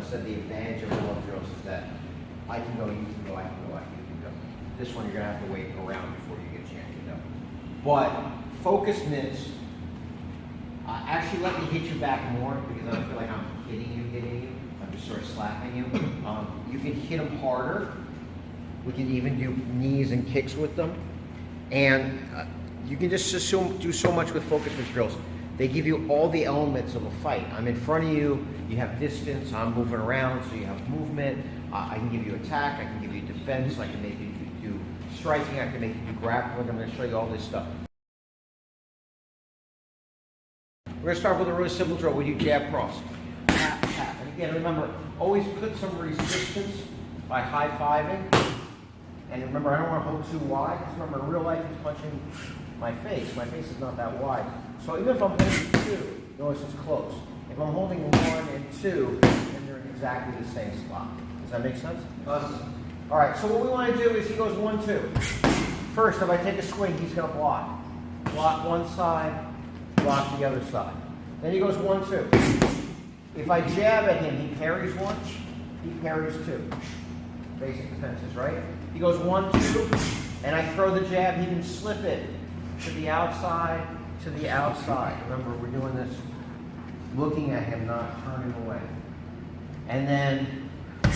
I said the advantage of glove drills is that I can go, you can go, I can go, you can go. This one you're going to have to wait around before you get a chance to go. But focus mitts actually let me hit you back more because I don't feel like I'm hitting you. I'm just sort of slapping you. You can hit them harder. We can even do knees and kicks with them. And you can just do so much with focus mitts drills. They give you all the elements of a fight. I'm in front of you, you have distance, I'm moving around, so you have movement. I can give you attack, I can give you defense, I can make you do striking, I can make you do grappling. I'm going to show you all this stuff. We're going to start with a really simple drill. We do jab cross. Tap, tap. And again, remember, always put some resistance by high-fiving. And remember, I don't want to hold too wide, because remember, in real life, he's punching my face. My face is not that wide. So even if I'm holding 2, notice it's close. If I'm holding 1 and 2, then they're in exactly the same spot. Does that make sense? Awesome. All right, so what we want to do is he goes 1, 2. First, if I take a swing, he's going to block. Block one side, block the other side. Then he goes 1, 2. If I jab at him, he parries 1, he parries 2. Basic defenses, right? He goes 1, 2, and I throw the jab, he can slip it to the outside, Remember, we're doing this looking at him, not turning away. And then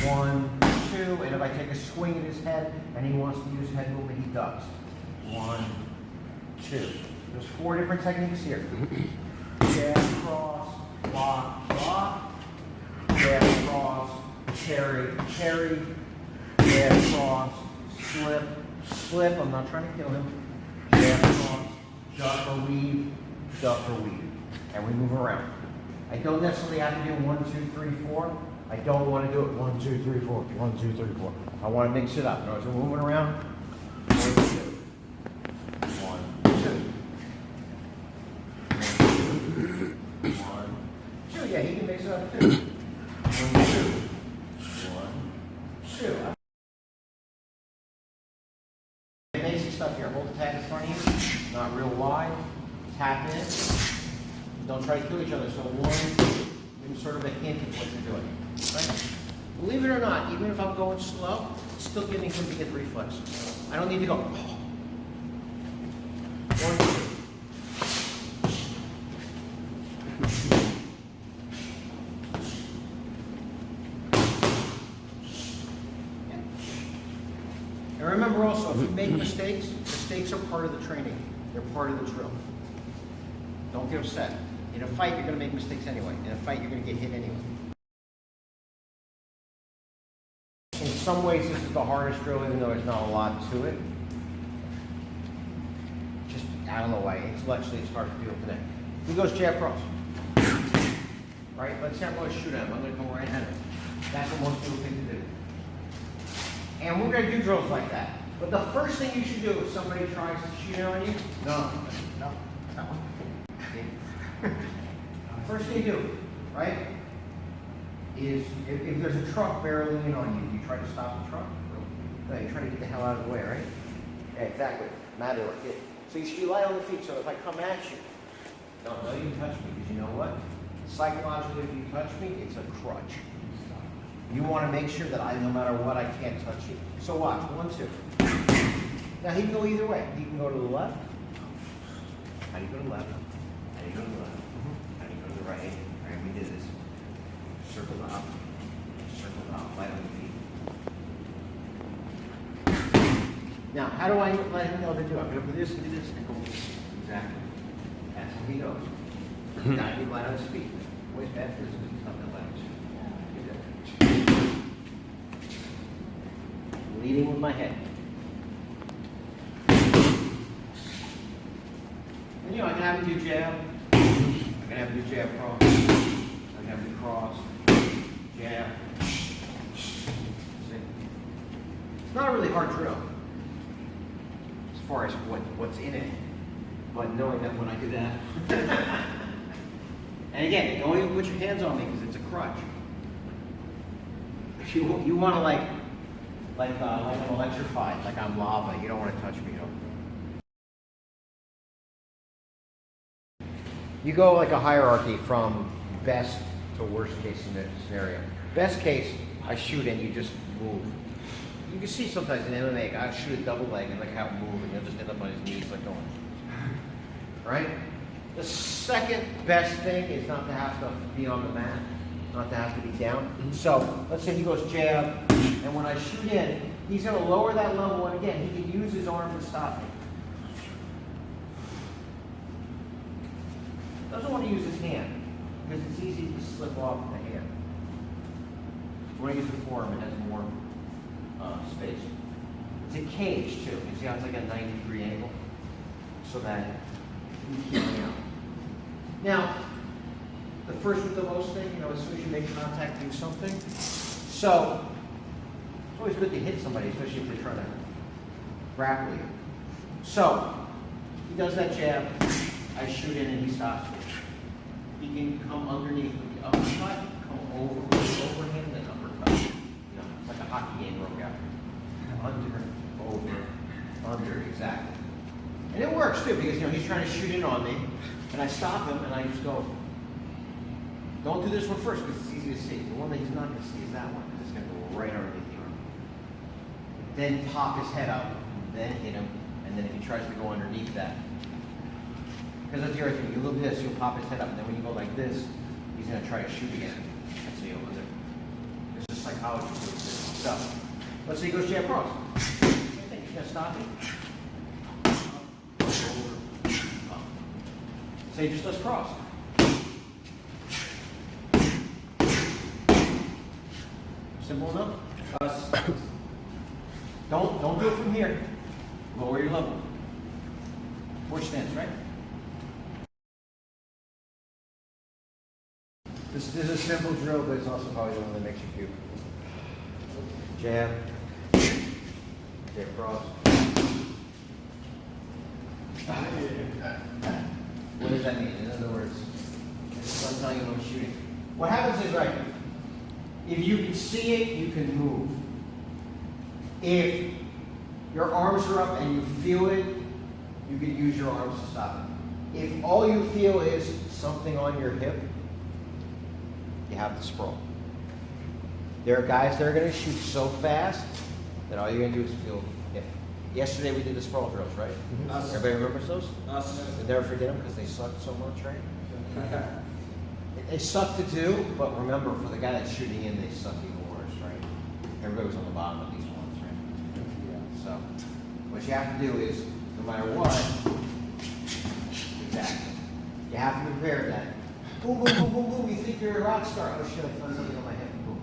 1, 2, and if I take a swing at his head and he wants to use head movement, he does. 1, 2. There's 4 different techniques here. Jab, cross, block, block. Jab, cross, parry, parry. Jab, cross, slip, slip. I'm not trying to kill him. Jab, cross, duck or weave, and we move around. I don't necessarily have to do 1, 2, 3, 4. I don't want to do it 1, 2, 3, 4, 1, 2, 3, 4. I want to mix it up. Notice we're moving around. 1, 2. 1, 2. 1, 2. Yeah, he can mix it up too. 1, 2. 1, 2. Basic stuff here. Hold the tag in front of you. Not real wide. Tap in. Don't try to kill each other. So 1, sort of a hint of what you're doing. Right? Believe it or not, even if I'm going slow, it's still giving him to get the reflex. I don't need to go. 1, 2. And remember also, if you make mistakes, mistakes are part of the training. They're part of the drill. Don't get upset. In a fight, you're going to make mistakes anyway. In a fight, you're going to get hit anyway. In some ways, this is the hardest drill, even though there's not a lot to it. Just, I don't know why. Intellectually, it's hard to do it today. He goes jab cross. Right? Let's say I'm going to shoot at him. I'm going to come right at him. That's what most people think to do. And we're going to do drills like that. But the first thing you should do if somebody tries to shoot on you, no, that one. First thing you do, right, is if there's a truck barreling in on you, you try to stop the truck? No, you try to get the hell out of the way, right? Yeah, exactly. Matter like it. So you should be light on the feet, so if I come at you, don't you touch me, because you know what? Psychologically, if you touch me, it's a crutch. You want to make sure that no matter what, I can't touch you. So watch, 1, 2. Now he can go either way. He can go to the left. How do you go to the left? How do you go to the left? How do you go to the right? All right, we did this. Circle up, light on the feet. Now, how do I let him know to do it? I'm going to put this, and go this. Exactly. That's how he goes. He's got to be light on his feet. Always bad for his feet. Not that light on his feet. Leading with my head. And I can have him do jab. I can have him do jab cross. I can have him do cross. Jab. See? It's not a really hard drill as far as what's in it, but knowing that when I do that. And again, don't even put your hands on me because it's a crutch. You want to like I'm electrified, like I'm lava. You don't want to touch me. You go like a hierarchy from best to worst case scenario. Best case, I shoot and you just move. You can see sometimes in MMA, guys shoot a double leg and like how it moves, and he'll just end up on his knees like going. Right? The second best thing is not to have to be on the mat, not to have to be down. So let's say he goes jab, and when I shoot in, he's going to lower that level, and again, he can use his arm to stop me. Doesn't want to use his hand because it's easy to slip off the hand. When I use the forearm, it has more space. It's a cage too. You see how it's like a 90-degree angle, so that you keep it out. Now, the first with the most thing, you know, as soon as you make contact, do something. So it's always good to hit somebody, especially if they're trying to grapple you. So he does that jab. I shoot in and he stops me. He can come underneath with the uppercut, come over him, then uppercut. You know, it's like a hockey game where we got under, exactly. And it works too because, you know, he's trying to shoot in on me, and I stop him and I just go, don't do this one first because it's easy to see. The one that he's not going to see is that one because it's going to go right underneath the arm. Then pop his head up, then hit him, and then if he tries to go underneath that, because that's the other thing. You look at this, you'll pop his head up, and then when you go like this, he's going to try to shoot again. That's how you'll do it. It's just psychology to this stuff. Let's say he goes jab cross. Same thing. He's going to stop me. Up. Say he just does cross. Simple enough. Don't do it from here. Lower your level. Four stance, right? This is a simple drill, but it's also probably the one that makes you puke. Jab. Jab cross. What does that mean? In other words, I'm telling you when I'm shooting. What happens is, right, if you can see it, you can move. If your arms are up and you feel it, you can use your arms to stop it. If all you feel is something on your hip, you have to sprawl. There are guys that are going to shoot so fast that all you're going to do is feel hip. Yesterday we did the sprawl drills, right? Everybody remembers those? You'll never forget them because they sucked so much, right? They suck to do, but remember, for the guy that's shooting in, they suck even worse, right? Everybody was on the bottom of these ones, right? Yeah. So what you have to do is, no matter what, exactly, you have to prepare that. Boom, boom, boom, boom, boom. You think you're a rock star. Oh shit, I found something on my head. Boom.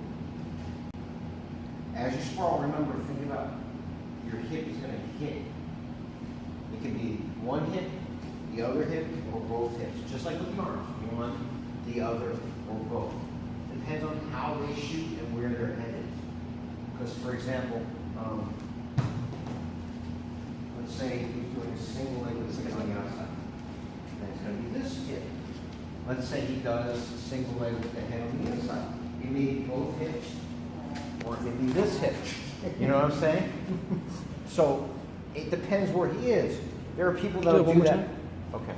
As you sprawl, remember, think about your hip is going to hit. It can be one hip, the other hip, or both hips. Just like with the arms. One, the other, or both. Depends on how they shoot and where their head is. Because, for example, let's say he's doing a single leg with his head on the outside. Then it's going to be this hip. Let's say he does single leg with the head on the inside. It may be both hips, or it may be this hip. You know what I'm saying? So it depends where he is. There are people that will do that. Okay.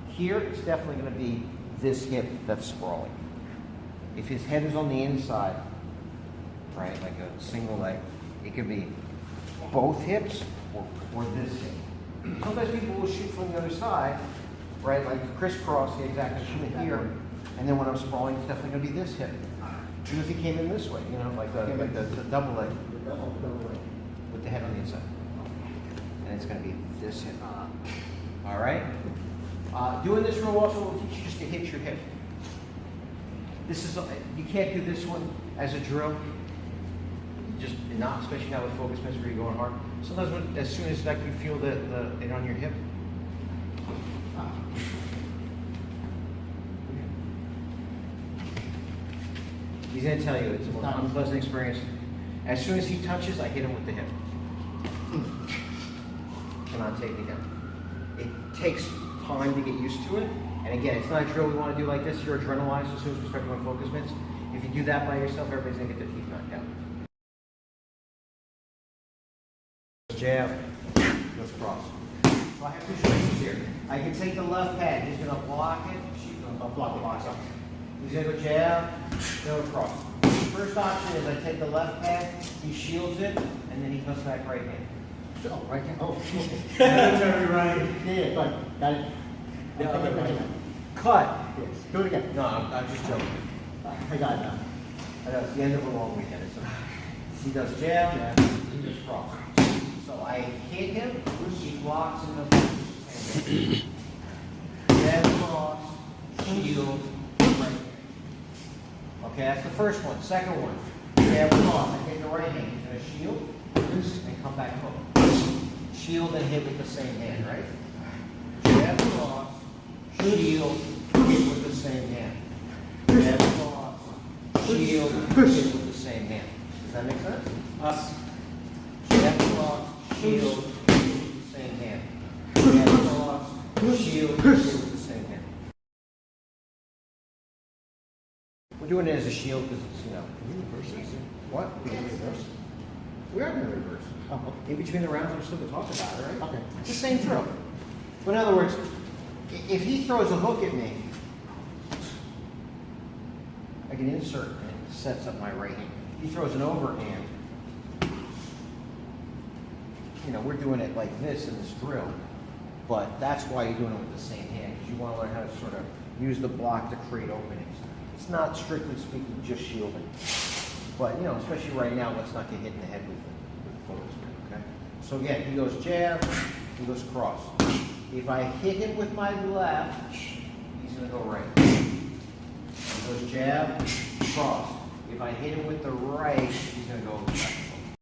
Here, it's definitely going to be this hip that's sprawling. If his head is on the inside, right, like a single leg, it could be both hips or this hip. Sometimes people will shoot from the other side, right, like crisscross the exact shoot here, and then when I'm sprawling, it's definitely going to be this hip. Even if he came in this way, you know, like the double leg, with the head on the inside. And it's going to be this hip. All right? Doing this drill also will teach you just to hit your hip. This is, you can't do this one as a drill. Just not, especially now with focus mitts where you're going hard. Sometimes when, as soon as like you feel it on your hip, he's going to tell you it's the most unpleasant experience. As soon as he touches, I hit him with the hip. Cannot take me down. It takes time to get used to it. And again, it's not a drill we want to do like this. You're adrenalized as soon as we start doing focus mitts. If you do that by yourself, everybody's going to get their teeth knocked out. Jab, goes cross. So I have two choices here. I can take the left pad. He's going to block it. She's going to block the box up. He's going to go jab, go across. First option is I take the left hand, he shields it, and then he comes back right hand. Oh, right hand. Oh, okay. Military right. Yeah, got it. The other way. Cut. Yes. Do it again. No, I'm just joking. I got it now. I know it's the end of a long weekend. It's he does jab, he does cross. So I hit him, he blocks and does jab, cross, shield, right. Okay, that's the first one. Second one, jab, cross. I take the right hand, he's going to shield and come back home. Shield and hit with the same hand, right? Jab, cross, shield, hit with the same hand. Jab, cross, shield, hit with the same hand. Does that make sense? Us. Jab, cross, shield, hit with the same hand. Jab, cross, shield, hit with the same hand. We're doing it as a shield because it's, you know. Can you reverse this? What? Can you reverse? We are going to reverse. Oh, In between the rounds, we're still going to talk about it, right? okay. It's the same drill. But in other words, if he throws a hook at me, I can insert and it sets up my right hand. If he throws an overhand, you know, we're doing it like this in this drill. But that's why you're doing it with the same hand, because you want to learn how to sort of use the block to create openings. It's not, strictly speaking, just shielding. But, you know, especially right now, let's not get hit in the head with the photos, okay? So again, he goes jab, he goes cross. If I hit him with my left, he's going to go right. He goes jab, cross. If I hit him with the right, he's going to go left.